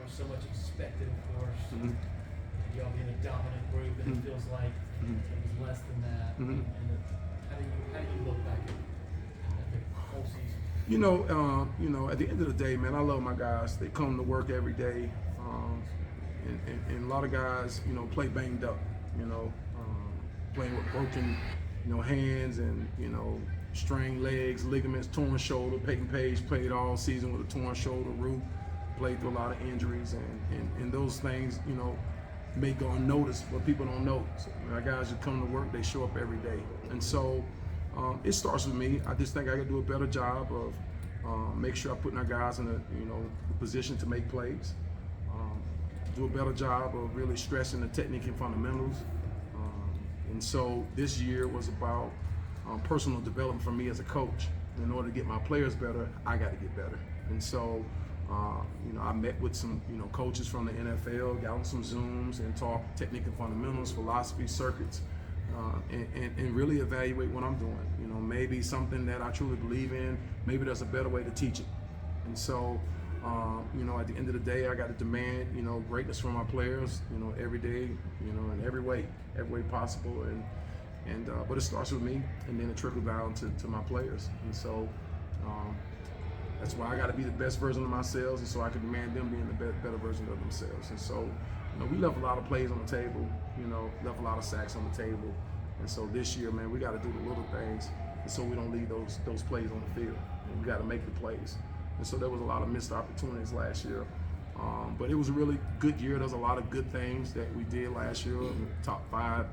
was so much expected, of course. Y'all being a dominant group, and it feels like it was less than that. And how do you look back at the whole season? At the end of the day, man, I love my guys. They come to work every day, and a lot of guys, play banged up. Playing with broken, hands and strained legs, ligaments, torn shoulder. Peyton Page played all season with a torn shoulder. Root played through a lot of injuries, and those things, may go unnoticed, but people don't know. So my guys that come to work, they show up every day, and so it starts with me. I just think I can do a better job of make sure I put our guys in a position to make plays. Do a better job of really stressing the technique and fundamentals. And so this year was about personal development for me as a coach. In order to get my players better, I got to get better. And so, I met with some, coaches from the NFL, got on some Zooms and talked technique and fundamentals, philosophy, circuits, and really evaluate what I'm doing. Maybe something that I truly believe in, maybe there's a better way to teach it. And so, at the end of the day, I got to demand, greatness from my players, every day, in every way possible. But it starts with me, and then it trickles down to my players. And so that's why I got to be the best version of myself, and so I can demand them being the better version of themselves. And so, we left a lot of plays on the table, left a lot of sacks on the table. And so this year, man, we got to do the little things, and so we don't leave those plays on the field. And we got to make the plays. And so there was a lot of missed opportunities last year. But it was a really good year. There's a lot of good things that we did last year, in the top 5,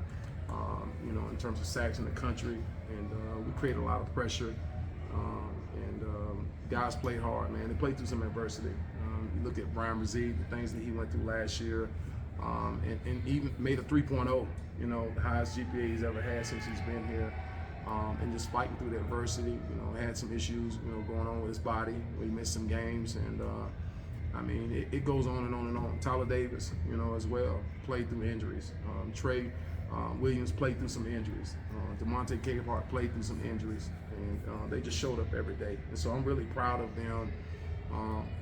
in terms of sacks in the country. And we created a lot of pressure. Guys played hard, man. They played through some adversity. You look at Brian Brzee, the things that he went through last year, and even made a 3.0, the highest GPA he's ever had since he's been here. And just fighting through the adversity, had some issues, going on with his body. We missed some games, and it goes on and on and on. Tyler Davis, as well, played through injuries. Trey Williams played through some injuries. DeMonte Capehart played through some injuries, and they just showed up every day. And so I'm really proud of them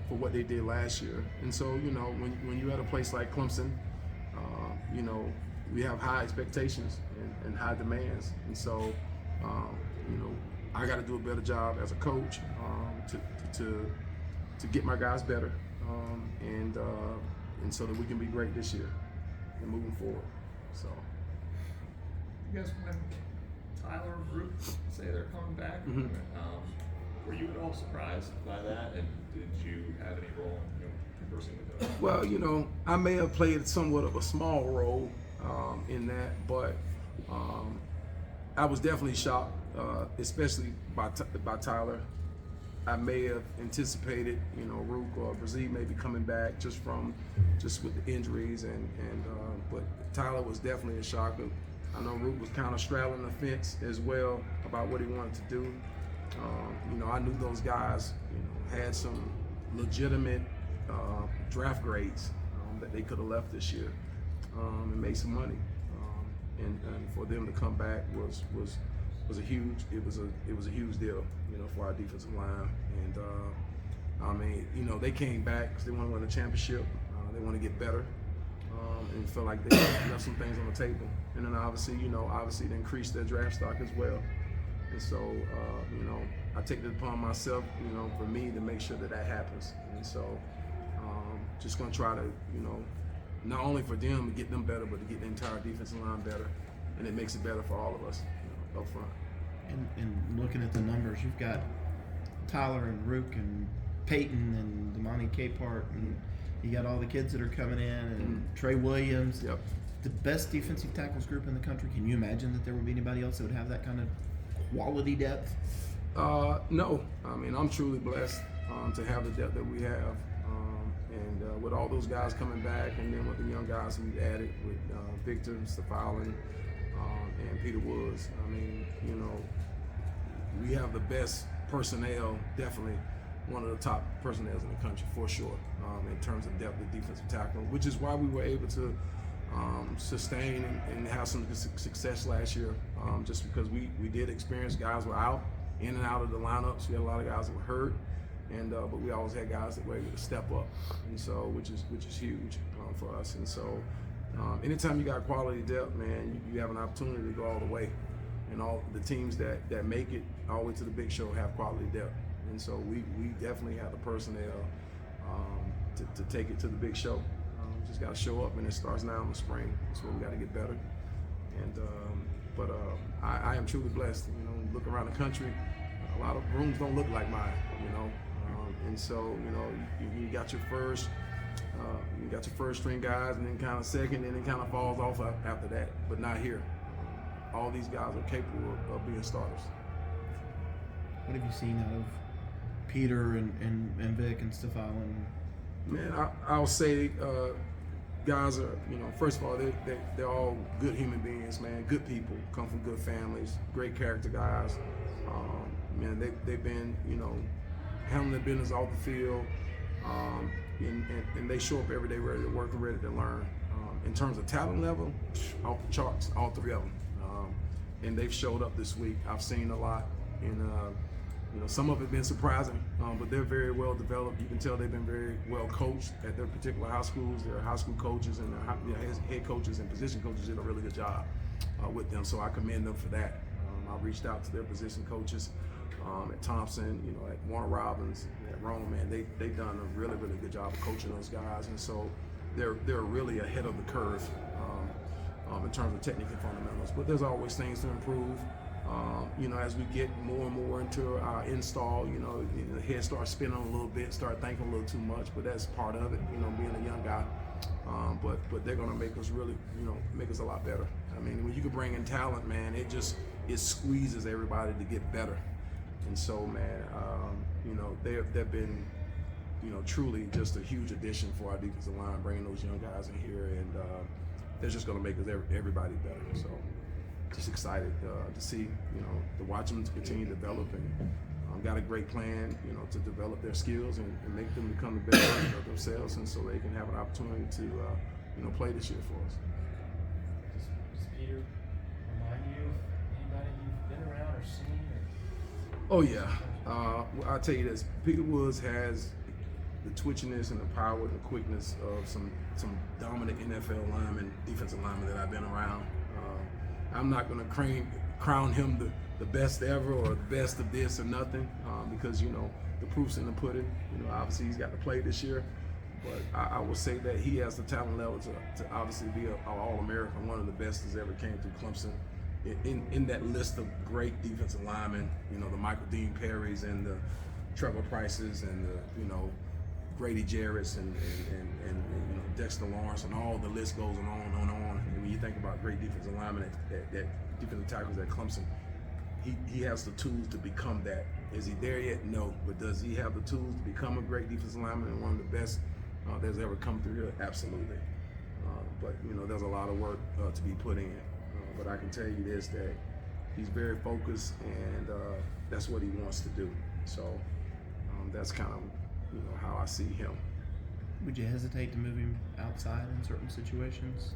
for what they did last year. And so, when you're at a place like Clemson, we have high expectations and high demands. And so, I got to do a better job as a coach to get my guys better, and so that we can be great this year and moving forward. So, you guys, when Tyler and Root say they're coming back, were you at all surprised by that? And did you have any role in conversing with them? Well, I may have played somewhat of a small role in that, but I was definitely shocked, especially by Tyler. I may have anticipated, Rook or Brzee maybe coming back just with the injuries, but Tyler was definitely a shocker. I know Rook was kind of straddling the fence as well about what he wanted to do. I knew those guys, had some legitimate draft grades that they could have left this year and made some money. And for them to come back was a huge deal, for our defensive line. And they came back because they want to win a championship. They want to get better, and felt like they left some things on the table. And then obviously they increased their draft stock as well. And so I take it upon myself, for me to make sure that happens. And so just gonna try to, not only for them to get them better, but to get the entire defensive line better, and it makes it better for all of us up front. And looking at the numbers, you've got Tyler and Rook and Peyton and DeMonte Capehart, and you got all the kids that are coming in, and Trey Williams. Yep. The best defensive tackles group in the country. Can you imagine that there would be anybody else that would have that kind of quality depth? No. I'm truly blessed to have the depth that we have. And with all those guys coming back, and then with the young guys we added with Victor, Stefan, and Peter Woods, we have the best personnel, definitely one of the top personnel in the country for sure, in terms of depth of defensive tackle, which is why we were able to sustain and have some success last year, just because we did experience guys were out, in and out of the lineups. We had a lot of guys that were hurt, and but we always had guys that were able to step up, and so which is huge for us. And so anytime you got quality depth, man, you have an opportunity to go all the way. And all the teams that make it all the way to the big show have quality depth. And so we definitely have the personnel to take it to the big show. Just got to show up, and it starts now in the spring. That's where we got to get better. And but I am truly blessed. You know, look around the country, a lot of rooms don't look like mine. You know, and so you know you got your first. You got your first string guys, and then kind of second, and it kind of falls off after that. But not here. All these guys are capable of being starters. What have you seen out of Peter and Vic and Stefan? Man, I'll say guys are, you know, first of all, they're all good human beings, man, good people, come from good families, great character guys. Man, they've been, you know, handling their business off the field, and they show up every day ready to work and ready to learn. In terms of talent level, off the charts, all three of them. And they've showed up this week. I've seen a lot, and you know, some of it been surprising, but they're very well developed. You can tell they've been very well coached at their particular high schools. Their high school coaches and their head coaches and position coaches did a really good job with them. So I commend them for that. I reached out to their position coaches at Thompson, you know, at Warner Robins, at Rome. Man, they've done a really good job of coaching those guys, and so they're really ahead of the curve. In terms of technique and fundamentals, but there's always things to improve. You know, as we get more and more into our install, you know, the head starts spinning a little bit, start thinking a little too much, but that's part of it, you know, being a young guy. But they're gonna make us really, you know, make us a lot better. I mean, when you can bring in talent, man, it squeezes everybody to get better. And so, man, you know, they've been, you know, truly just a huge addition for our defensive line, bringing those young guys in here, and they're just going to make us everybody better. So just excited to see, you know, to watch them continue to develop, and got a great plan, you know, to develop their skills and make them become the best version of themselves, and so they can have an opportunity to, you know, play this year for us. Does Peter remind you of anybody you've been around or seen? Oh yeah, I'll tell you this, Peter Woods has the twitchiness and the power and the quickness of some dominant NFL linemen, defensive linemen that I've been around. I'm not going to crown him the best ever or the best of this or nothing, because, you know, the proof's in the pudding. You know, obviously he's got to play this year, but I will say that he has the talent level to obviously be an All-American, one of the best that's ever came through Clemson. In that list of great defensive linemen, you know, the Michael Dean Perrys and the Trevor Prices and the, you know, Grady Jarrett's and you know, Dexter Lawrence, and all the list goes on and on. And when you think about great defensive linemen that defensive tackles at Clemson, he has the tools to become that. Is he there yet? No. But does he have the tools to become a great defensive lineman and one of the best that's ever come through here? Absolutely. But you know, there's a lot of work to be put in. But I can tell you this, that he's very focused, and that's what he wants to do. So that's kind of, you know, how I see him. Would you hesitate to move him outside in certain situations?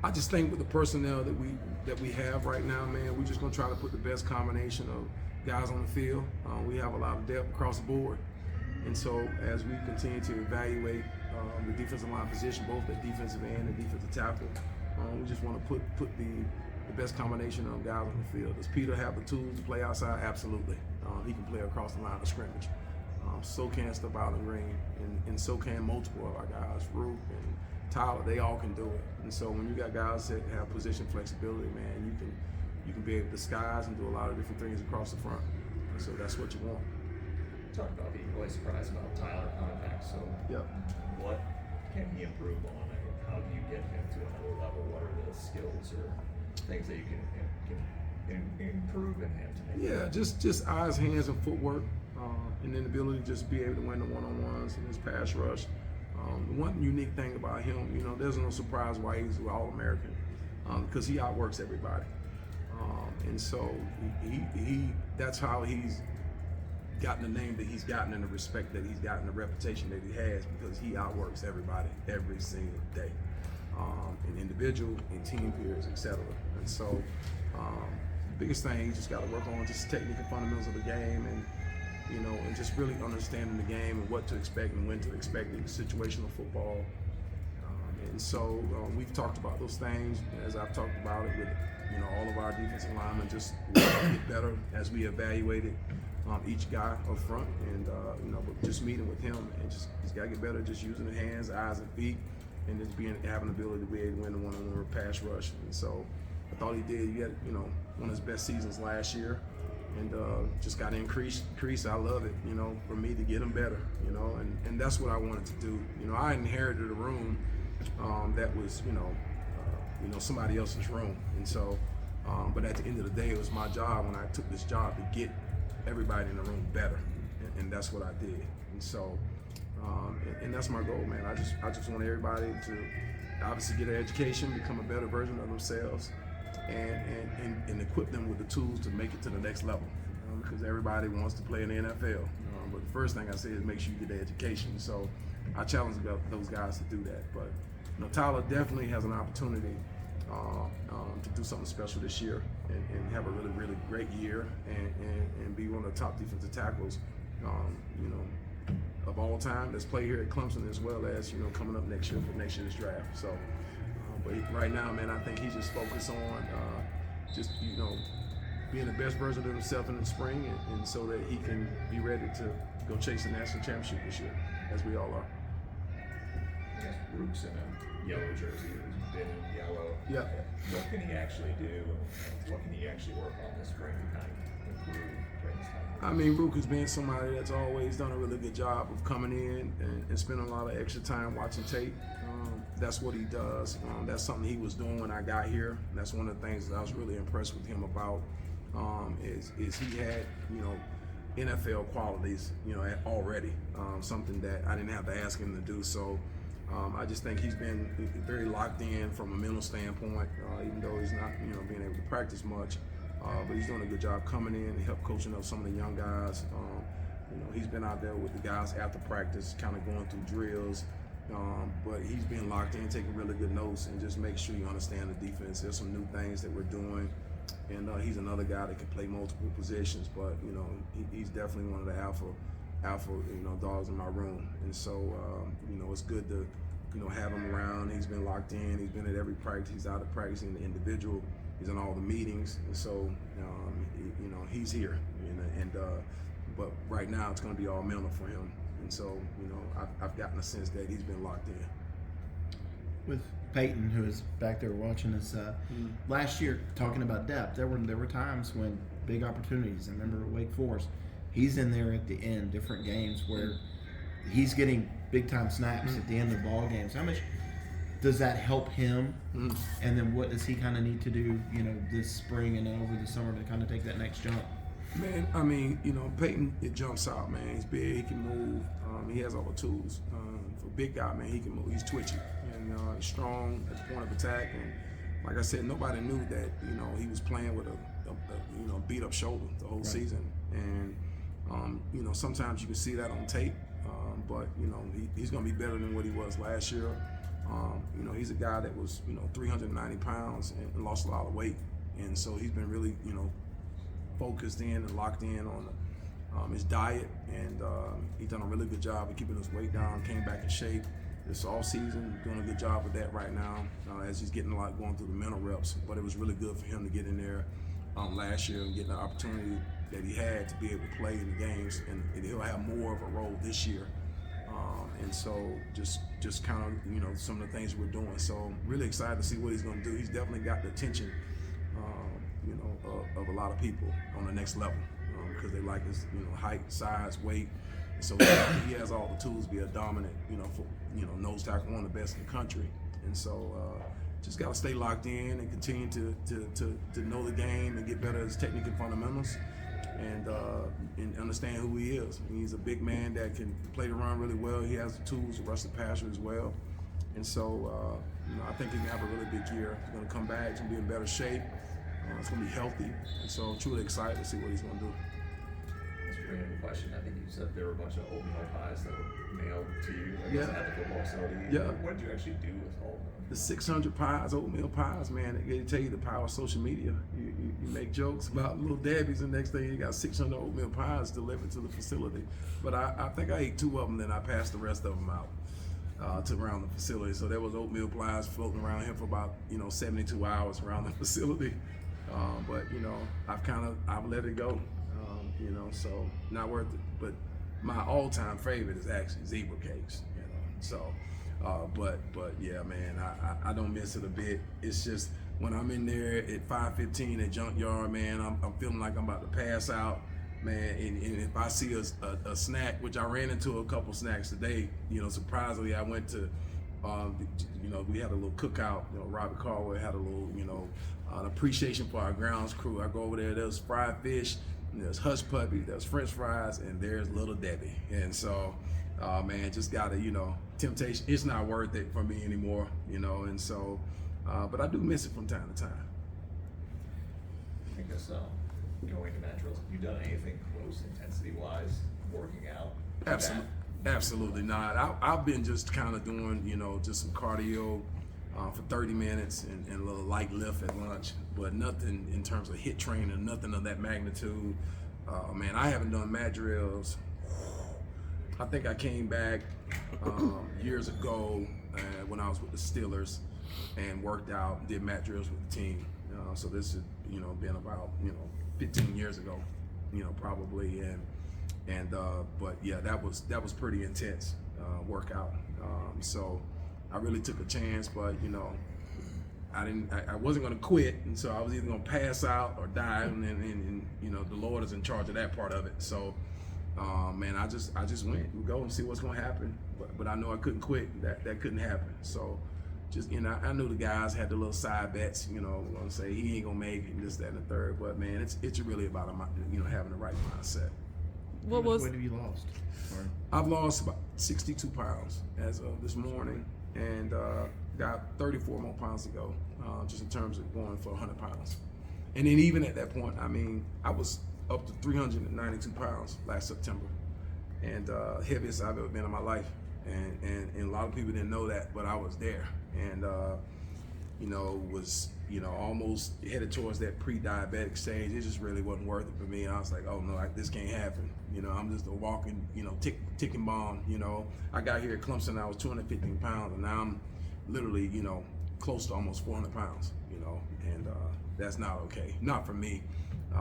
I just think with the personnel that we have right now, man, we're just gonna try to put the best combination of guys on the field. We have a lot of depth across the board, and so as we continue to evaluate the defensive line position, both the defensive end and defensive tackle, we just want to put the best combination of guys on the field. Does Peter have the tools to play outside? Absolutely. He can play across the line of scrimmage. So can Step Out and Green, and so can multiple of our guys, Roop and Tyler. They all can do it. And so when you got guys that have position flexibility, man, you can be able to disguise and do a lot of different things across the front. And so that's what you want. Talking about being really surprised about Tyler coming back. So Yep. what can he improve on? I mean, how do you get him to another level? What are the skills or things that you can improve in him to make? Yeah, just eyes, hands, and footwork, and then the ability to just be able to win the one-on-ones and his pass rush. The one unique thing about him, you know, there's no surprise why he's an All-American, because he outworks everybody, and so he that's how he's gotten the name that he's gotten and the respect that he's gotten, the reputation that he has, because he outworks everybody every single day, in individual, in team peers, etc. And so the biggest thing he just got to work on just technique and fundamentals of the game, you know, and just really understanding the game and what to expect and when to expect in situational football. And so we've talked about those things, as I've talked about it with, you know, all of our defensive linemen, just get better as we evaluated each guy up front, and you know, but just meeting with him and just he's got to get better, just using the hands, eyes, and feet, and just having the ability to be able to win the one-on-one pass rush. And so I thought he did. He had, you know, one of his best seasons last year, and just got to increase. I love it, you know, for me to get him better, you know, and that's what I wanted to do. You know, I inherited a room that was, you know, somebody else's room, and so, but at the end of the day, it was my job when I took this job to get everybody in the room better, and that's what I did. And so, and that's my goal, man. I just want everybody to obviously get an education, become a better version of themselves, and equip them with the tools to make it to the next level. Because everybody wants to play in the NFL, but the first thing I say is make sure you get the education. So I challenge those guys to do that. But you know, Tyler definitely has an opportunity to do something special this year and have a really, really great year and be one of the top defensive tackles, you know, of all time that's played here at Clemson, as well as, you know, coming up next year for next year's draft. So, but right now, man, I think he's just focused on just, you know, being the best version of himself in the spring, and so that he can be ready to go chase the national championship this year, as we all are. Yes, Brooks in a yellow jersey, who's been in yellow. Yeah. What can he actually do? What can he actually work on this spring to kind of improve during this time? I mean, Rook has been somebody that's always done a really good job of coming in and spending a lot of extra time watching tape. That's what he does. That's something he was doing when I got here. That's one of the things that I was really impressed with him about. Is he had, you know, NFL qualities, you know, already, something that I didn't have to ask him to do. So I just think he's been very locked in from a mental standpoint, even though he's not, you know, being able to practice much. But he's doing a good job coming in and help coaching up some of the young guys. You know, he's been out there with the guys after practice, kind of going through drills. But he's been locked in, taking really good notes, and just make sure you understand the defense. There's some new things that we're doing. And he's another guy that can play multiple positions, but you know, he's definitely one of the alpha, you know, dogs in my room. And so, you know, it's good to, you know, have him around. He's been locked in. He's been at every practice. He's out of practicing the individual. He's in all the meetings. And so, you know, he's here. But right now it's going to be all mental for him. And so, you know, I've gotten a sense that he's been locked in. With Peyton, who is back there watching us, last year, talking about depth, there were times when big opportunities. I remember at Wake Forest, he's in there at the end, different games where he's getting big time snaps at the end of ball games. How much does that help him? And then what does he kind of need to do, you know, this spring and then over the summer to kind of take that next jump? Man, I mean, you know, Peyton, it jumps out, man. He's big, he can move, he has all the tools. For a big guy, man, he can move, he's twitchy, and he's strong at the point of attack. And like I said, nobody knew that, you know, he was playing with a you know, beat up shoulder the whole season. And, you know, sometimes you can see that on tape, but, you know, he's going to be better than what he was last year. You know, he's a guy that was, you know, 390 pounds and lost a lot of weight. And so he's been really, you know, focused in and locked in on his diet, and he's done a really good job of keeping his weight down, came back in shape this all season, doing a good job with that right now as he's getting a lot going through the mental reps. But it was really good for him to get in there last year and get the opportunity that he had to be able to play in the games, and he'll have more of a role this year. And so just kind of, you know, some of the things we're doing. So I'm really excited to see what he's going to do. He's definitely got the attention, you know, of a lot of people on the next level because they like his, you know, height, size, weight. And so he has all the tools to be a dominant, you know, for, you know, nose tackle, one of the best in the country. And so just got to stay locked in and continue to know the game and get better at his technical fundamentals. And understand who he is. He's a big man that can play the run really well. He has the tools to rush the passer as well. And so, you know, I think he can have a really big year. He's going to come back. He's going to be in better shape. It's going to be healthy. And so I'm truly excited to see what he's going to do. Mr. preamble question. I think you said there were a bunch of oatmeal pies that were mailed to you, I guess, Yeah. at the football facility. Yeah. What did you actually do with all of them? The 600 pies, oatmeal pies, man, they tell you the power of social media. You make jokes about little Debbie's, and next thing you got 600 oatmeal pies delivered to the facility. But I think I ate 2 of them, then I passed the rest of them out to around the facility. So there was oatmeal pies floating around here for about 72 hours around the facility. But I've let it go. So not worth it. But my all-time favorite is actually zebra cakes. So. But yeah, man, I don't miss it a bit. It's just when I'm in there at 5:15 at Junkyard, man, I'm feeling like I'm about to pass out, man. And if I see a snack, which I ran into a couple snacks today, surprisingly, I went to, we had a little cookout. Robert Caldwell had a little, an appreciation for our grounds crew. I go over there. There's fried fish, there's hush puppy, there's French fries, and there's Little Debbie. And so. Man, just gotta, temptation. It's not worth it for me anymore, and so, but I do miss it from time to time. I guess going to naturals, have you done anything close intensity-wise, working out? Absolutely not. I've been just kind of doing, just some cardio for 30 minutes and a little light lift at lunch, but nothing in terms of HIIT training, nothing of that magnitude. Man, I haven't done mat drills. I think I came back years ago when I was with the Steelers and worked out and did mat drills with the team. So this has been about 15 years ago, probably, but yeah, that was pretty intense workout. So I really took a chance, but I wasn't gonna quit, and so I was either gonna pass out or die, and the Lord is in charge of that part of it. So. Man, I just went and go and see what's gonna happen, but I know I couldn't quit. That couldn't happen. So, just I knew the guys had the little side bets. Gonna say he ain't gonna make it, and this, that, and the third. But man, it's really about having the right mindset. How much weight have you lost? I've lost about 62 pounds as of this morning, and got 34 more pounds to go. Just in terms of going for 100 pounds, and then even at that point, I was up to 392 pounds last September, and heaviest I've ever been in my life, and a lot of people didn't know that, but I was there, and was almost headed towards that pre-diabetic stage. It just really wasn't worth it for me. I was like, oh no, this can't happen. I'm just a walking, ticking bomb. I got here at Clemson, I was 215 pounds, and now I'm literally, close to almost 400 pounds. And that's not okay, not for me.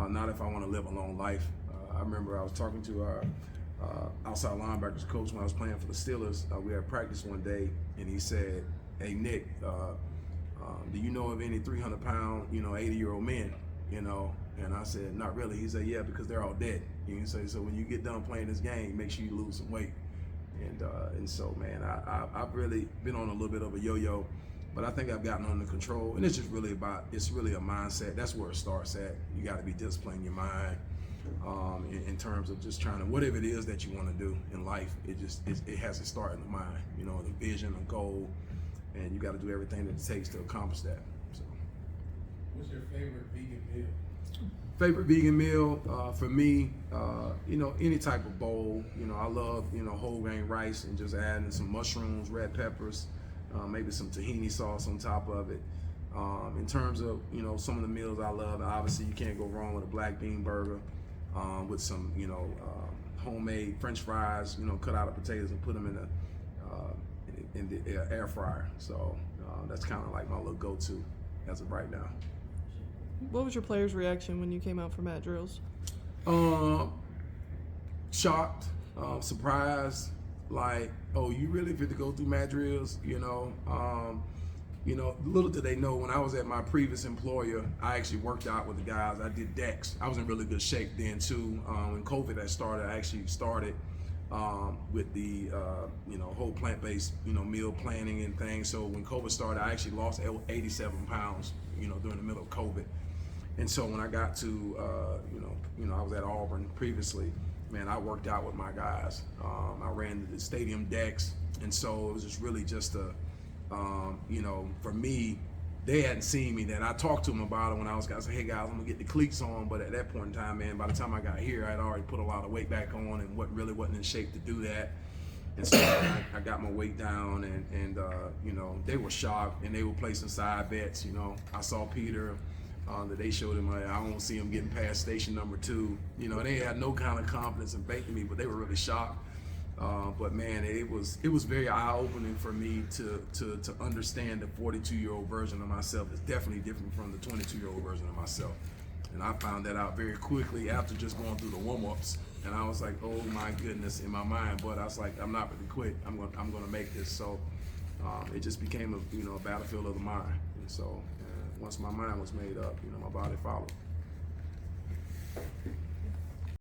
Not if I want to live a long life. I remember I was talking to our outside linebackers coach when I was playing for the Steelers. We had practice one day, and he said, "Hey Nick, do you know of any 300-pound, 80-year-old men?" And I said, "Not really." He said, "Yeah, because they're all dead." He said, "So when you get done playing this game, make sure you lose some weight." And so, man, I've really been on a little bit of a yo-yo. But I think I've gotten under control, and it's really a mindset. That's where it starts at. You got to be disciplined in your mind, in terms of just trying to, whatever it is that you want to do in life, it has to start in the mind, the vision, the goal, and you got to do everything that it takes to accomplish that. So. What's your favorite vegan meal? Favorite vegan meal for me, any type of bowl. I love, whole grain rice and just adding some mushrooms, red peppers, maybe some tahini sauce on top of it. In terms of, some of the meals I love, obviously you can't go wrong with a black bean burger with some, homemade French fries, cut out of potatoes and put them in the air fryer. So that's kind of like my little go-to as of right now. What was your players' reaction when you came out for mat drills? Shocked, surprised, like, oh, you really fit to go through mat drills, little did they know, when I was at my previous employer, I actually worked out with the guys. I did decks. I was in really good shape then too. When COVID had started, I actually started with the whole plant-based meal planning and things. So when COVID started, I actually lost 87 pounds during the middle of COVID. And so when I got to I was at Auburn previously, man, I worked out with my guys. I ran the stadium decks, and so it was just really just a for me, they hadn't seen me then. I talked to them about it when I said, hey guys, I'm gonna get the cleats on. But at that point in time, man, by the time I got here, I'd already put a lot of weight back on and really wasn't in shape to do that. And so I got my weight down, and you know, they were shocked, and they were placing side bets. You know, I saw Peter, that they showed him, I don't see him getting past station number 2. You know, they had no kind of confidence in banking me, but they were really shocked. But man, it was very eye-opening for me to understand the 42-year-old version of myself is definitely different from the 22-year-old version of myself. And I found that out very quickly after just going through the warm-ups. And I was like, oh my goodness, in my mind. But I was like, I'm not going to quit. I'm going to make this. So it just became a battlefield of the mind. And so once my mind was made up, my body followed.